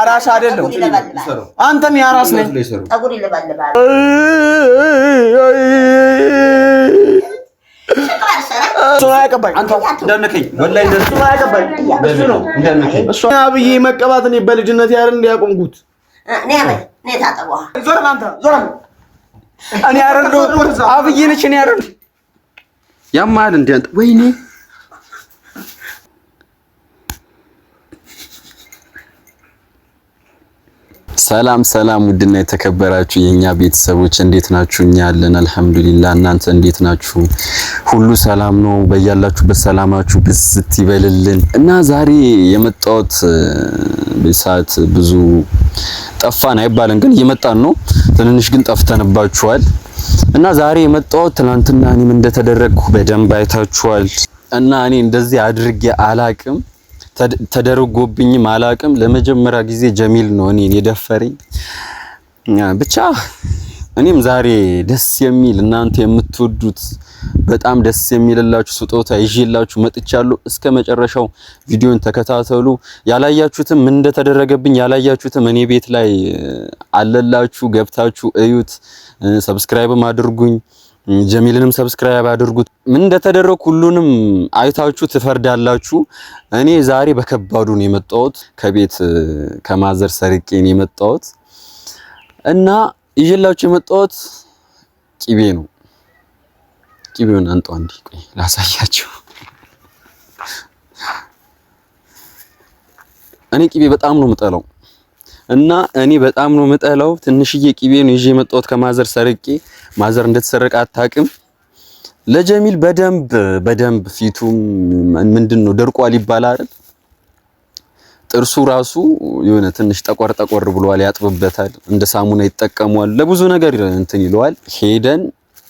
አራስ አይደለም አንተም ያራስ ነህ ፀጉር ይለባልባል ሱናያቀባይ አንተ እንደነከኝ ወላሂ ሱናያቀባይ እሱ ነው እንደነከኝ እሱ አብዬ መቀባት እኔ በልጅነት ያረን እንዲያቆምኩት ነይ ታጠቧ ዞር አንተ ዞር እኔ ያረን አብዬ ነች እኔ ያረን ያማል እንዴ አንተ ወይኔ ሰላም ሰላም ውድና የተከበራችሁ የኛ ቤተሰቦች እንዴት ናችሁ? እኛ አለን አልሐምዱሊላህ። እናንተ እንዴት ናችሁ? ሁሉ ሰላም ነው? በያላችሁበት ሰላማችሁ ብዝት ይበልልን እና ዛሬ የመጣሁት በሰዓት ብዙ ጠፋን አይባልም፣ ግን እየመጣን ነው። ትንንሽ ግን ጠፍተንባችኋል እና ዛሬ የመጣሁት ትናንትና እኔም እንደተደረግኩ በደንብ አይታችኋል እና እኔ እንደዚህ አድርጌ አላቅም ተደርጎብኝም አላቅም። ለመጀመሪያ ጊዜ ጀሚል ነው እኔን የደፈረኝ። ብቻ እኔም ዛሬ ደስ የሚል እናንተ የምትወዱት በጣም ደስ የሚልላችሁ ስጦታ ይዤላችሁ መጥቻለሁ። እስከ መጨረሻው ቪዲዮን ተከታተሉ። ያላያችሁትም ምን እንደተደረገብኝ ያላያችሁትም እኔ ቤት ላይ አለላችሁ፣ ገብታችሁ እዩት። ሰብስክራይብም አድርጉኝ፣ ጀሚልንም ሰብስክራይብ አድርጉት። ምን እንደተደረኩ ሁሉንም አይታችሁ ትፈርዳላችሁ። እኔ ዛሬ በከባዱ ነው የመጣሁት፣ ከቤት ከማዘር ሰርቄ ነው የመጣሁት እና ይዤላችሁ የመጣሁት ቂቤ ነው። ቂቤውን አንጣው እንዴ፣ ቆይ ላሳያችሁ። እኔ ቂቤ በጣም ነው የምጠላው እና እኔ በጣም ነው የምጠላው። ትንሽዬ ቂቤ ነው ይዤ የመጣሁት ከማዘር ሰርቄ። ማዘር እንደተሰረቀ አታውቅም። ለጀሚል በደንብ ፊቱም ምንድነው ደርቋል ይባላል። ጥርሱ ራሱ የሆነ ትንሽ ጠቆር ብሏል፣ ያጥብበታል፣ እንደ ሳሙና ይጠቀመዋል፣ ለብዙ ነገር እንትን ይለዋል። ሄደን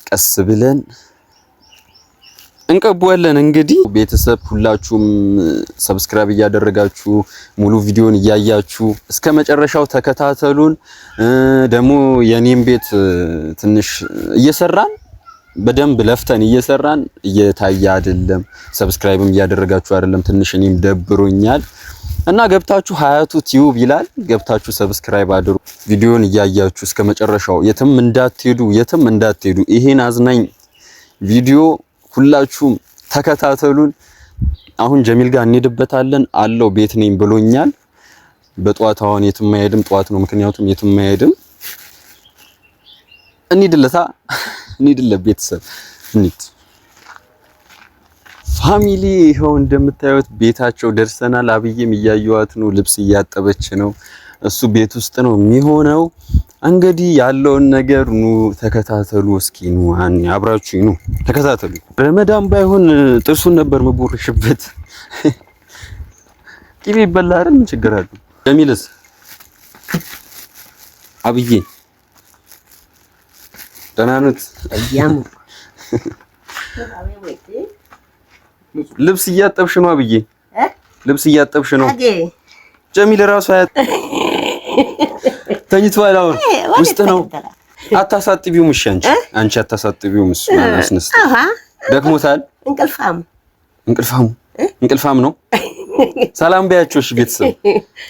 ቀስ ብለን እንቀበዋለን። እንግዲህ ቤተሰብ ሁላችሁም ሰብስክራይብ እያደረጋችሁ ሙሉ ቪዲዮን እያያችሁ እስከ መጨረሻው ተከታተሉን። ደግሞ የኔም ቤት ትንሽ እየሰራን በደንብ ለፍተን እየሰራን እየታየ አይደለም፣ ሰብስክራይብም እያደረጋችሁ አይደለም። ትንሽ እኔም ደብሮኛል እና ገብታችሁ ሀያቱ ቲዩብ ይላል፣ ገብታችሁ ሰብስክራይብ አድርጉ። ቪዲዮን እያያችሁ እስከ መጨረሻው የትም እንዳትሄዱ። ይሄን አዝናኝ ቪዲዮ ሁላችሁም ተከታተሉን። አሁን ጀሚል ጋር እንሄድበታለን አለው። ቤት ነኝ ብሎኛል። በጧት አሁን የትም አይሄድም፣ ጧት ነው ምክንያቱም የትም አይሄድም። እንሂድለት ቤተሰብ እንሂድ። ፋሚሊ ይኸው እንደምታዩት ቤታቸው ደርሰናል። አብዬም እያየዋት ነው፣ ልብስ እያጠበች ነው። እሱ ቤት ውስጥ ነው የሚሆነው። እንግዲህ ያለውን ነገር ኑ ተከታተሉ። እስኪ ኑ አብራችሁ ኑ ተከታተሉ። ረመዳን ባይሆን ጥርሱን ነበር መቦርሽበት። ቂቤ ይበላ አይደል? ምን ችግር አለው? ጀሚልስ አብዬ ደህና ነዎት? ልብስ እያጠብሽ ነው አብዬ? ልብስ እያጠብሽ ነው? ጀሚል ራሱ ተኝቷል። አሁን ውስጥ ነው። አታሳጥቢውም? እሺ አንቺ አታሳጥቢውም? እሱ አስነስ ደክሞታል። እንቅልፋም ነው። ሰላም በያቸው። እሺ ቤተሰብ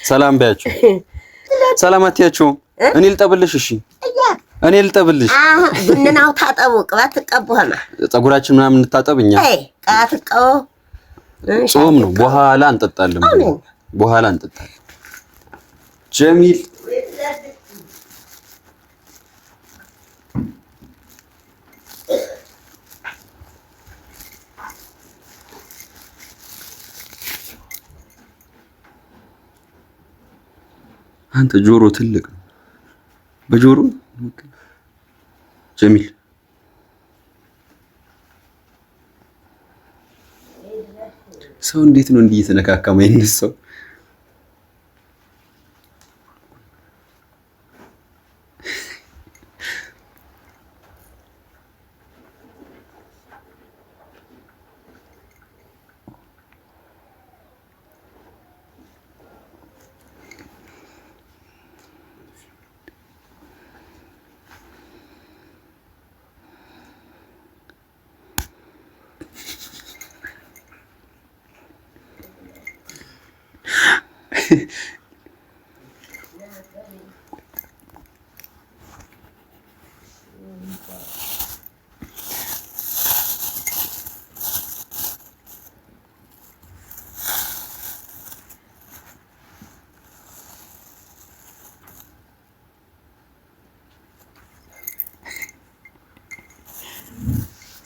ሰላም በያቸው። ሰላም አትያቸው። እኔ ልጠብልሽ? እሺ እኔ ልጠብልሽ። ብንናው ታጠቡ፣ ቅባት ተቀቡና ፀጉራችን ምናምን እንታጠብኛ። ቅባት ተቀቡ። ጾም ነው። በኋላ እንጠጣለን። ጀሚል አንተ ጆሮ ትልቅ ነው። በጆሮ ጀሚል ሰው እንዴት ነው እንዲህ የተነካካ ማይነሳው?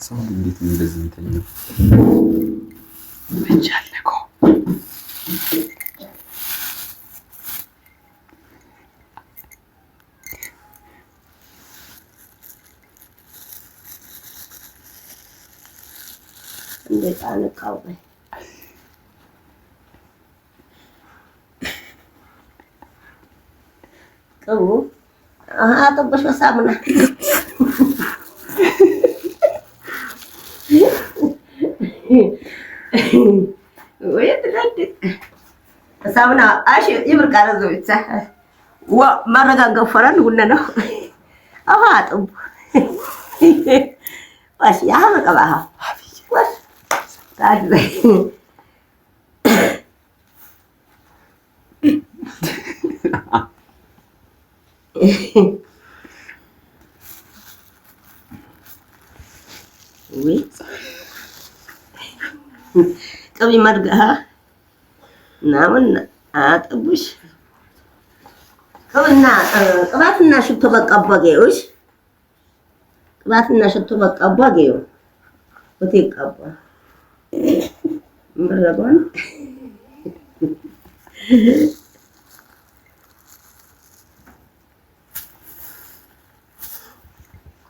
ሰው እንዴት እንደዚህ እንተኛው? በጃለኮ እንዴት አንቃው በይ ቅቡ አጥብሽ በሳሙና ወይ ትላንት ሳሙና አሽ ይብርቃለ ዘውቻ ማረጋገፍ ፈራን ሁሉ ነው አሃ አጥቡ ዋሽ ያ መቀባህ ዋሽ ታዲያ ወይ ቅቤ መርገሃ ናምን አጥቡሽ ቅባትና ሽቶ በቀባጌዎች ቅባትና ሽቶ በቀባጌው ወቴቀባ ምረባን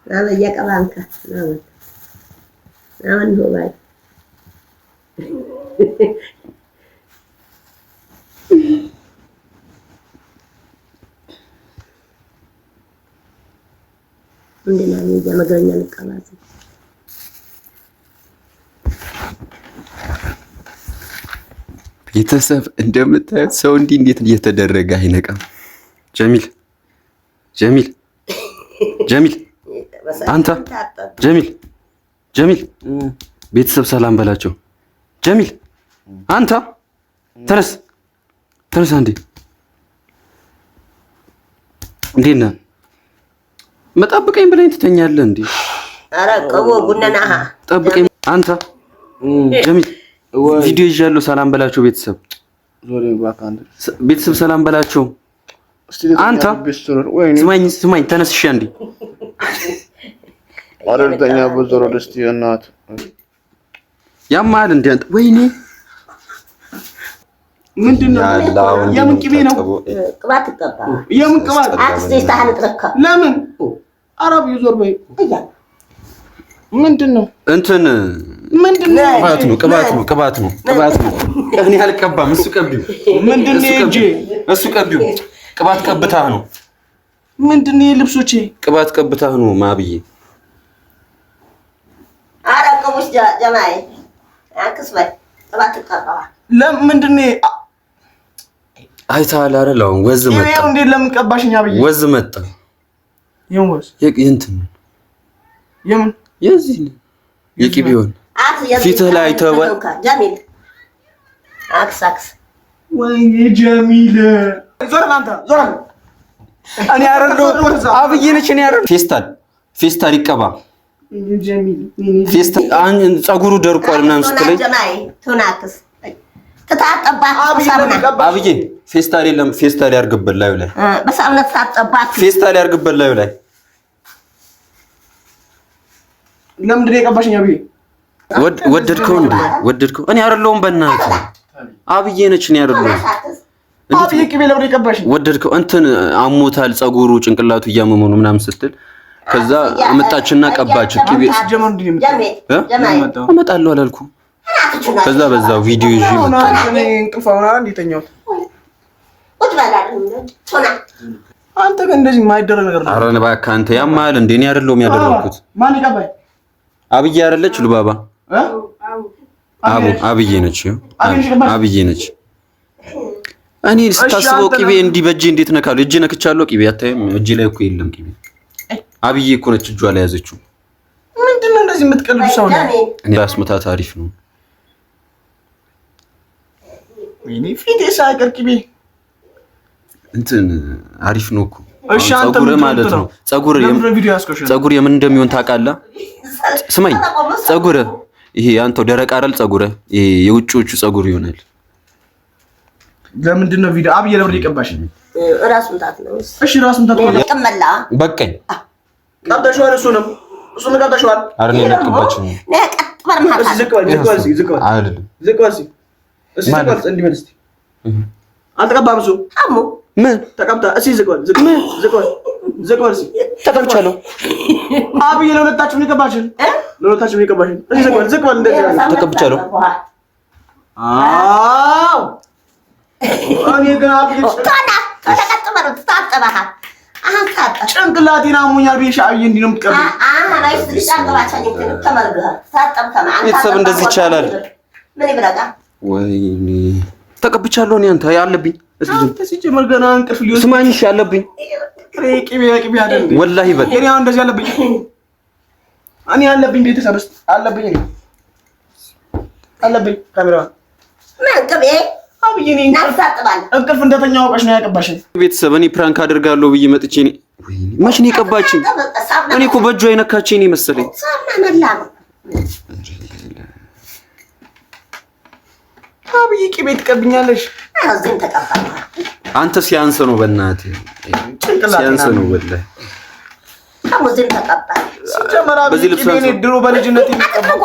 ናለ ያቀባንካ ናምን ሆባይ እንደና የመገኛ ልቀባዝ ቤተሰብ እንደምታዩት ሰው እንዴት እየተደረገ አይነቃም። ጀሚል አንተ ጀሚል ቤተሰብ ሰላም በላቸው። ጀሚል አንተ ተነስ አንዴ። እንዴት ነህ? መጠብቀኝ ብለኝ ትተኛለህ እንዴ? ኧረ ቀቦ ጉነናሃ ጠብቀኝ አንተ። ጀሚል ቪዲዮ ይዣለሁ። ሰላም በላቸው ቤተሰብ። ቤተሰብ ሰላም በላቸው። አንተ ስማኝ ተነስሽ አንዴ። አረርተኛ በዞሮ ደስቲ እናት ያማል እንዴ? አንተ ወይኔ ምንድነው? የምን ቅቤ ነው? ቅባት ተቀባ። የምን ቅባት? አክስቴ ታህን ጥረካ ለምን አረብ ይዞር በይ። ምንድነው? እንትን ምንድነው? ቅባት ነው። እኔ አልቀባም። እሱ ቀቢው። ምንድነው? እሱ ቀቢው። ቅባት ቀብታህ ነው። ምንድነው? ልብሶቼ ቅባት ቀብታህ ነው ማብዬ። ኧረ ቅቡሽ ጀማይ አክስበይ ቅባት ተቀባ። ለምንድነው? አይተሃል አይደል? አሁን ወዝ መጣ። ይሄው እንዴ ለምን ቀባሽኛ ብዬ ወዝ መጣ። የወዝ የእንትን የምን የዚህ የቅቤውን ፊትህ ላይ ተወ። ጀሚል አክስ ወይ ጀሚል ዞር አንተ ዞር። እኔ አረዶ አብዬ ነች። እኔ አረዶ ፌስታል ይቀባ። ጀሚል ፌስታል ፀጉሩ ደርቋል ምናምን ስትለኝ ጀማይ ቱናክስ ተታጠባት በሳሙና አብዬ ፌስታል የለም። ፌስታል ያርግበት ላዩ ላይ በሳሙና ተታጠባት። ፌስታል ያርግበት ላዩ ላይ። ለምንድን ነው የቀባሽኝ አብዬ? ወደድከው እንዴ? ወደድከው? እኔ አይደለሁም በእናትህ አብዬ ነች። እኔ አይደለሁም። አብዬ ቅቤ ለምን የቀባሽኝ? ወደድከው? እንትን አሞታል ፀጉሩ ጭንቅላቱ እያመመው ነው ምናምን ስትል ከዛ አመጣችና ቀባችው። ቅቤ ጀመር እንዴ አመጣለሁ አላልኩም? ከዛ በዛው ቪዲዮ ይዤ መጣሁ። እኔ እንቅልፋውና እንዴተኛው አንተ ግን እንደዚህ የማይደረግ ነገር ነው። ኧረ እባክህ አንተ ያማል እንዴ? እኔ አይደለሁም ያደረኩት። ማን ይቀባኝ? አብዬ አይደለች ሉባባ? አብዬ ነች። አብዬ ነች። እኔ ስታስበው ቅቤ እንዲህ በእጄ እንዴት ነካለሁ? እጄ ነክቻለሁ። ቅቤ አታይም? እጄ ላይ እኮ የለም ቅቤ። አብዬ እኮ ነች እጇ ላይ ያዘችው። ምንድነው እንደዚህ የምትቀልዱ ሰው ነው? እኔ ራስ ምታት አሪፍ ነው። ወይኔ ፊቴ ሳይቀር ቅቤ እንትን አሪፍ ነው እኮ እሺ አንተ ምን ማለት ነው ጸጉር የምን እንደሚሆን ታውቃለህ ስማኝ ጸጉር ይሄ አንተው ደረቅ አይደል ጸጉር ይሄ የውጪዎቹ ጸጉር ይሆናል ለምንድን ነው ቪዲዮ አብዬ ለምን ይቀባሽ ራሱን ታት ነው እሺ ራሱን ታት ነው ይቀመላ በቀኝ ቀብተሽዋል እሱን ቀብተሽዋል አረኔ ለቀባችሁ ነው ቀጥበር ማለት ዝቅበል አይደለም ዝቅበል እንዲመልስ አልተቀባም እሱ አሙ ምን ተቀብታ እሺ ዝቅበል ተቀብቻለሁ አብዬ ለሁለታችሁ ይቀባሽን እሺ ዝቅበል እንደዚህ ተቀብቻለሁ አዎ እኔ ግን አብዬ ተቀጥበር ተጣጣባህ ጭንቅላቴን አሞኛል ብዬሽ አብዬ እንዲህ ነው የምትቀበል ራይስ ልጅ ተመርገህ ታጠብ ከማን ቤተሰብ እንደዚህ ይቻላል ምን ይብራጋ ወይኔ ተቀብቻለሁ እኔ አንተ ያለብኝ ሲጀመር ገና እንቅልፍ ሊወስድ ስማኝሽ ያለብኝ ቅቤ አይደል ወላሂ በል እኔ አሁን እንደዚህ ያለብኝ እኔ ያለብኝ ቤተሰብ ውስጥ አለብኝ ካሜራ ምን ቅቤ አብዬ እኔ እንቅልፍ እንደተኛው አውቀሽ ነው ያቀባሽኝ ቤተሰብ እኔ ፕራንክ አደርጋለሁ ብዬ መጥቼ እኔ ወይኔ መች ነው የቀባችኝ እኔ እኮ በእጇ አይነካችኝ ነው መሰለኝ አብዬ ቅቤ ትቀብኛለሽ አዝን ተቀባለ አንተ ሲያንስ ነው በእናትህ ሲያንስ ነው ወላሂ አሙዝን ተቀባለ ሲጀመር አብዬ ቅቤ ድሮ በልጅነት የሚቀባው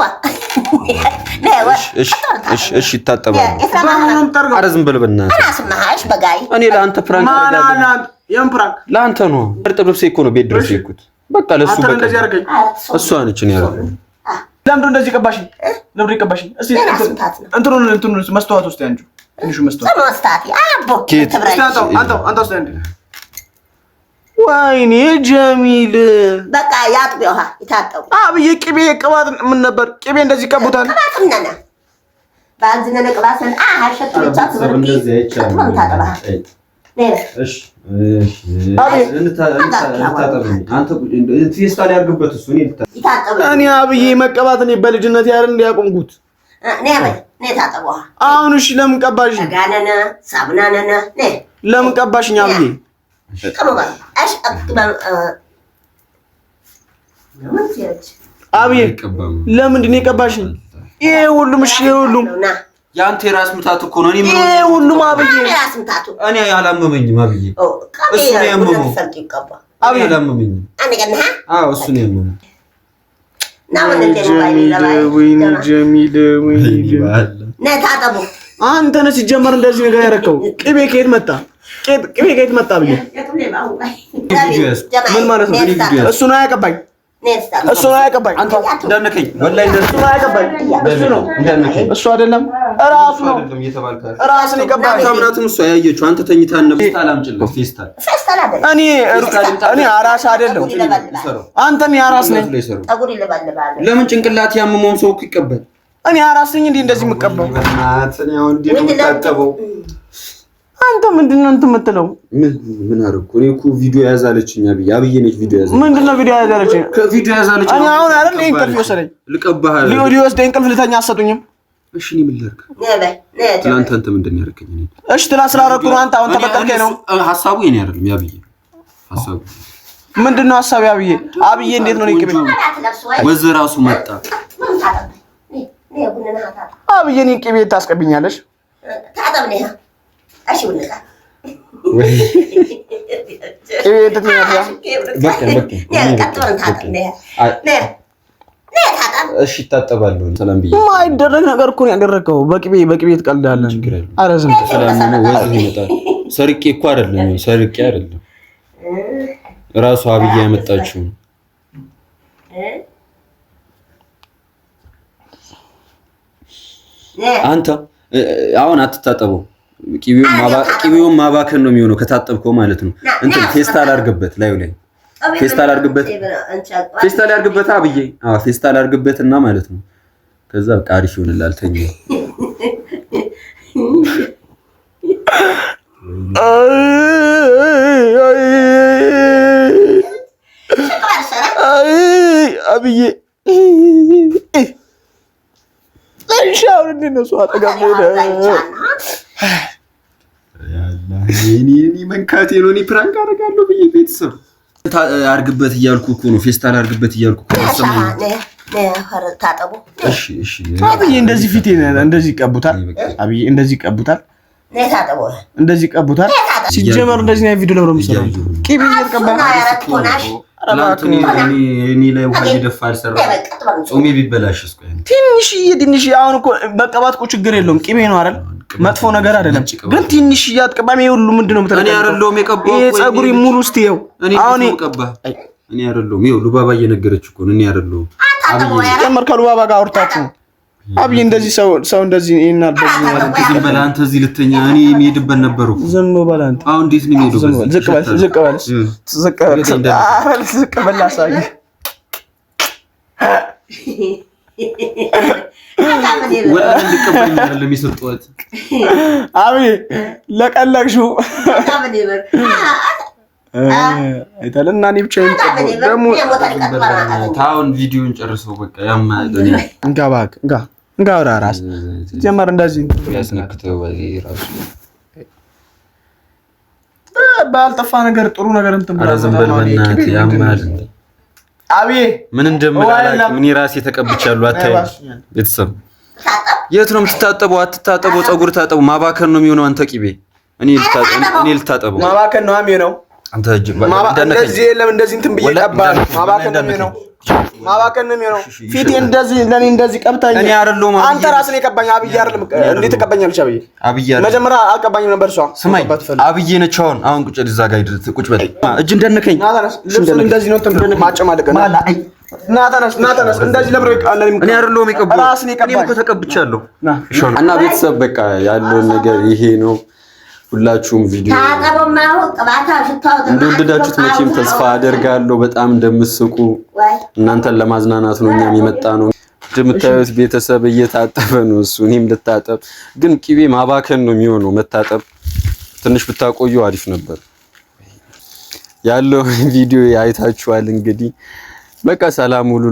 እሺ ይታጠባል ኧረ ዝም በል በእናትህ አናስማሽ በጋይ እኔ ለአንተ ፕራንክ አደርጋለሁ የምን ፕራንክ ለአንተ ነው እርጥብ ልብሴ እኮ ነው ቤት ድረስ የሄድኩት በቃ ለሱ በቃ እሷ ነች እኔ ያደረኩት ለምንድን እንደዚህ ቀባሽኝ ለምንድን ቀባሽኝ እስቲ እንትኑን መስተዋት ውስጥ ያንጁ ትንሹ መስተዋት አንተ ውስጥ ያንጁ ወይኔ ጀሚል በቃ ያጥቢው ይታጠቡ አብዬ ቅቤ ቅባት ምን ነበር ቅቤ እንደዚህ ቀቡታል ቅባት ነና ባንዝነነ ቅባትን አሐሸት ብቻ ትበርቂ ቅባት ታጠባ እሺ እኔ አብዬ መቀባት እኔ በልጅነት ያርን እንዲያቆምኩት አሁን እሺ ለምን ቀባሽኝ ለምን ቀባሽኝ አብዬ አብዬ ለምንድን ነው የቀባሽኝ ይሄ ሁሉም እሺ ይሄ ሁሉም ያንተ የራስ ምታት እኮ ነው ይሄ ሁሉም አብዬ እኔ አላመመኝም አብዬ እሱ ነው ያመመው አብዬ አላመመኝም አዎ እሱ ነው ያመመው ወይኔ ጀሚል ነታጠቡ አንተ ነህ ሲጀመር እንደዚህ ነገር ያደረከው ቅቤ ከየት መጣ ብዬ ምን ማለት ነው እሱ ነው ያቀባኝ አንተ እንዳነከኝ ወላሂ እሱ ነው ያቀባኝ እሱ አይደለም ራሱ ነው ራሱ ነው የቀባኝ ታምናቱን እሱ ያየችው አንተ ተኝታን ነው ታላምጭልህ ፌስታል እኔ አራስ አይደለም አንተ ነህ አራስ ነኝ ለምን ጭንቅላት ያመመው ሰው እኮ ይቀበል እኔ አራስ ነኝ እንደዚህ የምቀበው እናትን ያው እንዴ ነው የምታጠበው አንተ ምንድነው እንትን የምትለው ምን አደረኩ እኔ እኮ ቪዲዮ ያዛለችኝ አብዬ ነች ቪዲዮ ያዛለች ምንድነው ቪዲዮ ያዛለችኝ ከቪዲዮ ያዛለችኝ እኔ አሁን አይደል እንቅልፍ ይወሰደኝ ልቀባህ ሊዮ ወስደኝ እንቅልፍ ልተኛ አሰጡኝም እሺ እኔ ምን ላድርግ ትናንት አንተ ምንድን ነው ያደረከኝ እኔ እሺ ትናንት ስላደረኩ ነው አንተ አሁን ተበጠልከኝ ነው ሐሳቡ የኔ አይደለም ያብዬ ሐሳቡ ምንድነው ሐሳቡ አብዬ እንዴት ነው ይቅበል ወዝ ራሱ መጣ አብዬ እኔ ቅቤ ታስቀብኛለሽ ታጠብነህ እሺ ወለካ ወይ ቅቤ ተትኛለሽ በቃ እሺ ታጠባለሁ ሰላም ብዬ ማይደረግ ነገር እኮ ነው ያደረከው በቅቤ ትቀልዳለህ ኧረ ዝም ሰላም ነው ወዝ ይመጣል ሰርቄ እኮ አይደለም ራሱ አብዬ ያመጣችው አንተ አሁን አትታጠበው ቂቤውን ማባከን ነው የሚሆነው ከታጠብከው ማለት ነው እንትን ፌስታል አድርግበት ላይ ፌስታል አድርግበት አብዬ ፌስታል አድርግበትና ማለት ነው ከዛ በቃ አሪፍ ይሆንላል ተኛ አብዬ ሻውን እንደነሱ አጠገብ ሄደ እኔ መንካቴ ነው። እኔ ፕራንክ አደርጋለሁ ብዬ ቤተሰብ አርግበት እያልኩ እኮ ነው። ፌስታል አርግበት እያልኩ እኮ ነው። ታጠቡ። እሺ እሺ። አብዬ እንደዚህ ፊቴ እንደዚህ ቀቡታል። አብዬ እንደዚህ ቀቡታል። ታጠቡ። እንደዚህ ቀቡታል። ሲጀመር እንደዚህ ነው ቪዲዮ ለብሮ የሚሰራው። ቂቤ እየተቀባ እኔ ላይ ውሃ እየደፋ አልሰራም። ጾሜ ቢበላሽስ? ትንሽዬ አሁን እኮ መቀባት እኮ ችግር የለውም። ቂቤ ነው አይደል? መጥፎ ነገር አይደለም። ግን ትንሽዬ አትቀባም። ይሄ ሁሉ ምንድነው የምትለው? እኔ አይደለሁም የቀባው። ይሄ ፀጉሪ ሙሉ እስቲ ይኸው አሁን እኔ አይደለሁም። ይኸው ሉባባ እየነገረች እኮ ነው። እኔ አይደለሁም። ጀመር ከሉባባ ጋር አውርታችሁ አብዬ እንደዚህ ሰው እንደዚህ ይናል። በዚህ ዝም በል አንተ። እዚህ ልተኛ እኔ የምሄድበት ነበር እኮ። ዝም በል አንተ። አሁን እንዴት ነው የምሄደው? ዝቅ በል አሳይ። ወላ እንድቀበል አይደለም የሰጠሁት። አብዬ ለቀለቅሽው አይተልና እኔ ብቻ ደግሞ ታውን ቪዲዮን ጨርሰው በቃ ያማል። እንጋ ወራ ራስ ጀመር እንደዚህ ያስነክተው በዚህ ራሱ ባልጠፋ ነገር ጥሩ ነገር እንትን ብላ ዝም በል በእናትህ ያማል። አብዬ ምን እንደምላላክ ምን ራሴ ተቀብቻለሁ። አታይ ቤተሰብ የት ነው የምትታጠበው? አትታጠበው። ፀጉር ታጠቡ። ማባከን ነው የሚሆነው። አንተ ቂቤ እኔ ልታጠበው ማባከን ነው የሚሆነው። አንተ እንደዚህ የለም እንደዚህ እንትን ብዬ ቀባል። ማባከን ነው የሚሆነው። ፊቴ እንደዚህ ለኔ እንደዚህ ቀብታኝ። እኔ አይደለሁም። አንተ ራስህ ነው የቀባኝ። አብዬ አይደለም። እንዴት ተቀባኛለች? አብዬ መጀመሪያ አልቀባኝም ነበር። እሷ ስማኝ፣ አብዬ ነች። አሁን ቁጭ እዛ ጋር ቁጭ በል። እጅ እንደነከኝ እንደዚህ ነው እንትን ማጨማለቅ ና ተነስ እንደዚህ ለብሮ እኔ አይደለሁም የቀባው። ራስህ ነው የቀባኝ። እኔ እኮ ተቀብቻለሁ። እና ቤተሰብ በቃ ያለው ነገር ይሄ ነው። ሁላችሁም ቪዲዮ እንደወደዳችሁት መቼም ተስፋ አደርጋለሁ። በጣም እንደምትስቁ እናንተን ለማዝናናት ነው እኛም የመጣ ነው። እንደምታዩት ቤተሰብ እየታጠበ ነው። እሱ እኔም ልታጠብ፣ ግን ቂቤ ማባከን ነው የሚሆነው። መታጠብ ትንሽ ብታቆዩ አሪፍ ነበር። ያለው ቪዲዮ አይታችኋል። እንግዲህ በቃ ሰላም ሁሉ